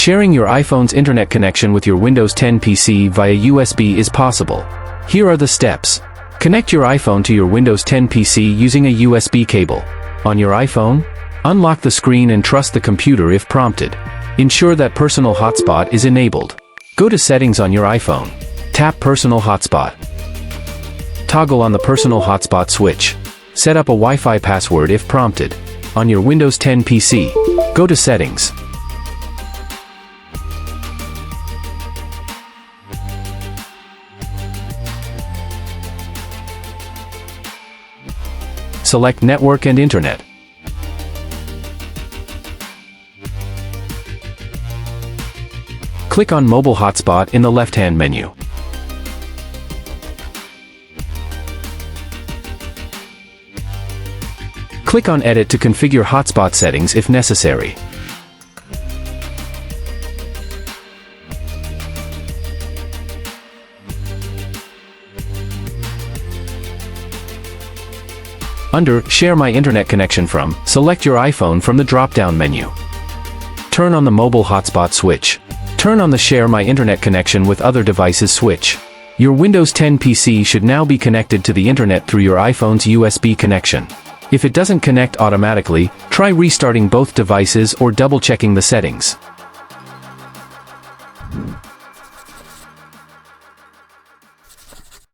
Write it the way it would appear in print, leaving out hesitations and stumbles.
Sharing your iPhone's internet connection with your Windows 10 PC via USB is possible. Here are the steps. Connect your iPhone to your Windows 10 PC using a USB cable. On your iPhone, unlock the screen and trust the computer if prompted. Ensure that Personal Hotspot is enabled. Go to Settings on your iPhone. Tap Personal Hotspot. Toggle on the Personal Hotspot switch. Set up a Wi-Fi password if prompted. On your Windows 10 PC, go to Settings. Select Network and Internet. Click on Mobile Hotspot in the left-hand menu. Click on Edit to configure hotspot settings if necessary. Under Share My Internet Connection From, select your iPhone from the drop-down menu. Turn on the Mobile Hotspot switch. Turn on the Share My Internet Connection with Other Devices switch. Your Windows 10 PC should now be connected to the internet through your iPhone's USB connection. If it doesn't connect automatically, try restarting both devices or double-checking the settings.